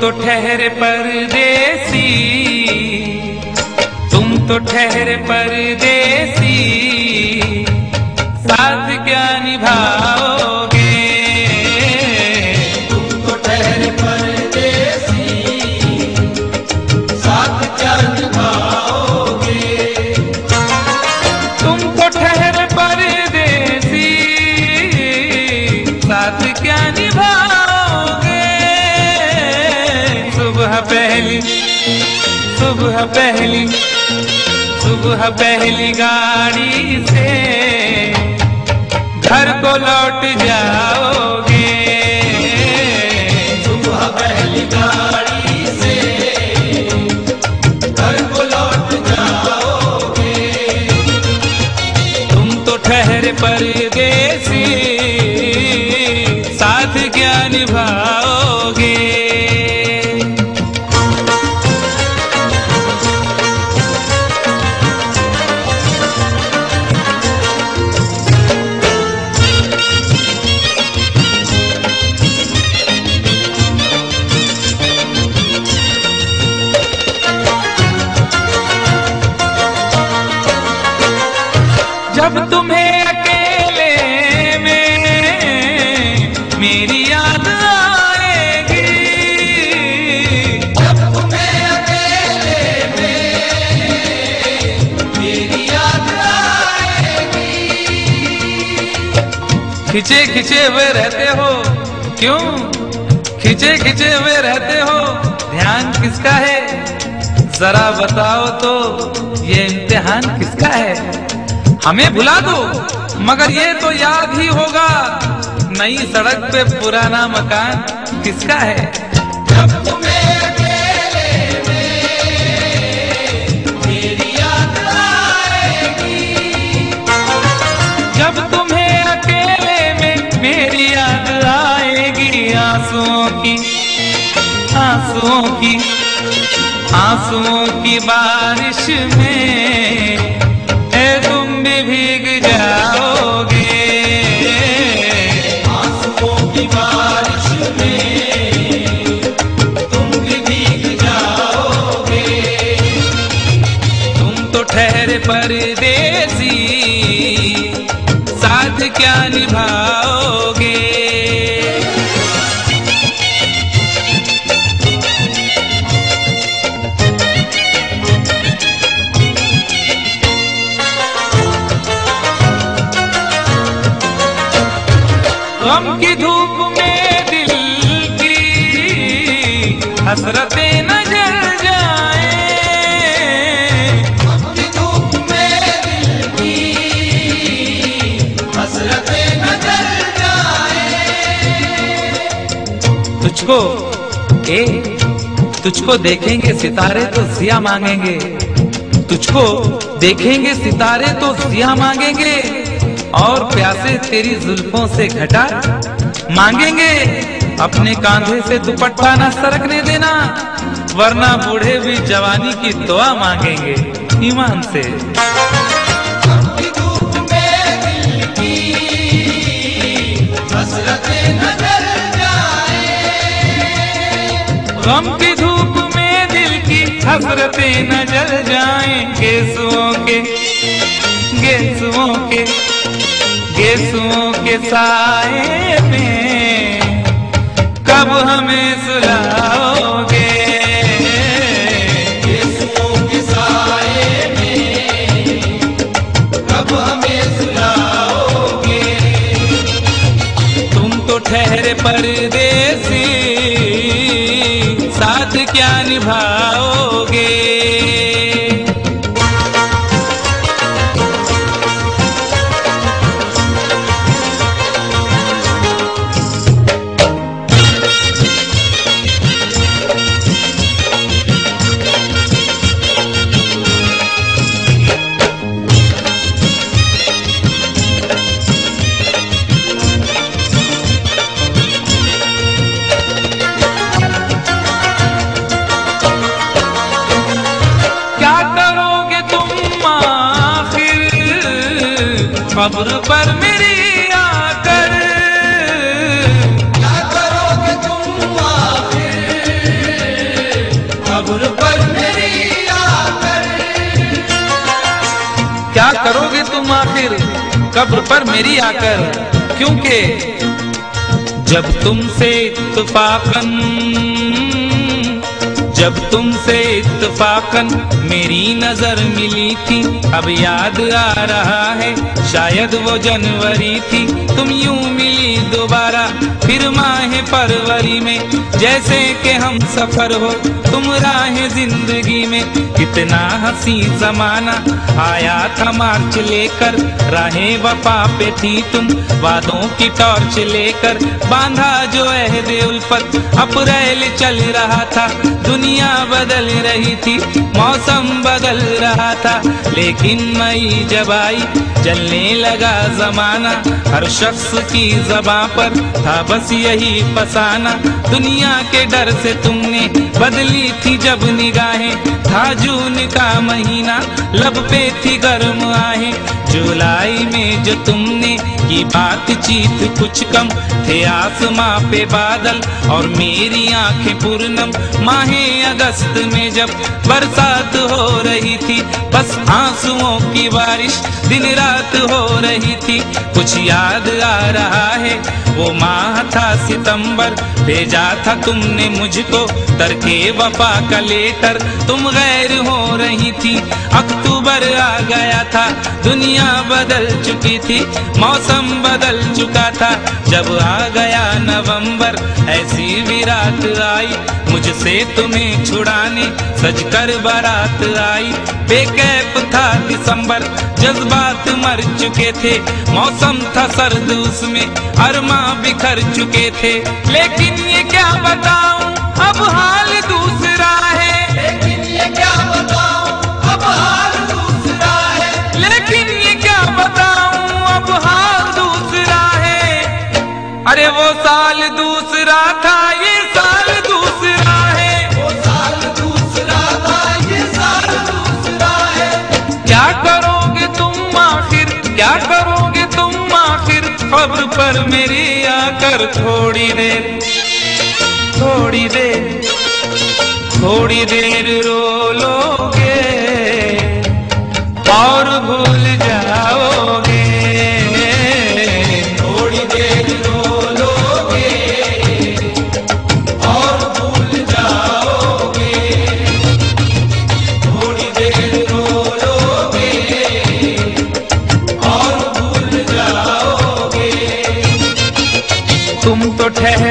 तो ठहरे परदेसी, तुम तो ठहरे परदेसी, साथ क्या निभाओगे? तुम तो ठहरे परदेसी, साथ क्या निभाओगे? तुम तो ठहरे परदेसी, साथ क्या निभाओगे? सुबह पहली, सुबह पहली, सुबह पहली गाड़ी से घर को लौट जाओगे। सुबह पहली गाड़ी से घर को लौट जाओगे। तुम तो ठहरे परदेसी, साथ क्या निभाओगे? जब तुम्हें अकेले में मेरी याद आएगी, जब तुम्हें अकेले में मेरी याद आएगी। खिंचे खिंचे हुए रहते हो, क्यों खिंचे खिंचे हुए रहते हो? ध्यान किसका है जरा बताओ तो, ये इम्तिहान किसका है? हमें भुला दो मगर ये तो याद ही होगा, नई सड़क पे पुराना मकान किसका है? जब तुम्हें अकेले में मेरी याद आएगी, जब तुम्हें अकेले में मेरी याद आएगी। आंसुओं की, आंसुओं की, आंसुओं की बारिश में तुम भी भीग जाओगे। आंसुओं की बारिश में तुम भी भीग जाओगे। तुम तो ठहरे परदेसी, साथ क्या निभाओगे? गम की धूप में दिल की हसरतें न जल जाए, गम की धूप में दिल की हसरतें न जल जाए। तुझको तुझको देखेंगे सितारे तो जिया मांगेंगे, तुझको देखेंगे सितारे तो जिया मांगेंगे, और प्यासे तेरी जुल्फों से घटा मांगेंगे। अपने कांधे से दुपट्टा न सरकने देना, वरना बूढ़े भी जवानी की दुआ मांगेंगे ईमान से। गम की धूप में दिल की हसरतें न जल जाए। गम की धूप में दिल की हसरतें न जल जाएं। गेसुओं के, गेसुओं के, गेसुओं के साए में कब हमें सुलाओगे? गेसुओं के साए में कब हमें सुलाओगे? तुम तो ठहरे परदेसी, साथ क्या निभाओगे? कब्र पर मेरी आकर क्या करोगे तुम आखिर करोगे तुम आखिर कब्र पर मेरी आकर, क्योंकि जब तुमसे इत्तफाकन मेरी नजर मिली थी, अब याद आ रहा है शायद वो जनवरी थी। तुम यूं मिली दोबारा फिर माह फरवरी में, जैसे कि हम सफर हो तुम राह जिंदगी में। कितना हंसी जमाना आया था मार्च लेकर, राहें वफा पे थी तुम वादों की टॉर्च लेकर। बांधा जो अहद उल्फत अप्रैल चल रहा था, दुनिया बदल रही थी मौसम बदल रहा था। लेकिन मई जब आई चलने लगा जमाना, हर शख्स की ज़बां पर था बस यही फसाना। दुनिया के डर से तुमने बदली थी जब निगाहें, था जून का महीना लब पे थी गर्म आहें। जुलाई में जो तुमने की बातचीत कुछ कम थे आसमां पे बादल और मेरी आंखें पूर्णम। माहे अगस्त में जब बरसात हो रही थी, बस आंसुओं की बारिश दिन रात हो रही थी। कुछ याद आ रहा है वो माह था सितंबर, भेजा था तुमने मुझको तरके वफा का लेटर। तुम गैर हो रही थी, अक्टूबर आ गया था, दुनिया बदल चुकी थी, मौसम बदल चुका था। जब आ गया नवंबर ऐसी भी रात आई, मुझसे तुम्हें छुड़ाने सजकर बारात आई। बेकैफ था दिसंबर, जज्बात मर चुके थे, मौसम था सर्द उसमें अरमा बिखर चुके थे। लेकिन ये क्या बताऊं अब हाल दूसरा है, लेकिन ये क्या बताऊं अब हाल दूसरा है, लेकिन ये क्या बताऊं अब हाल दूसरा है। अरे वो साल दूसरा था ये साल दूसरा है, वो साल दूसरा था ये साल दूसरा है। क्या करोगे तुम आखिर, क्या करोगे तुम आखिर खबर पर मेरी आकर। थोड़ी देर थोड़ी देर थोड़ी देर रो लोगे और भूल जाओगे, थोड़ी देर रो लोगे और भूल जाओगे, थोड़ी देर रो लोगे और भूल जाओगे। तुम तो ठहर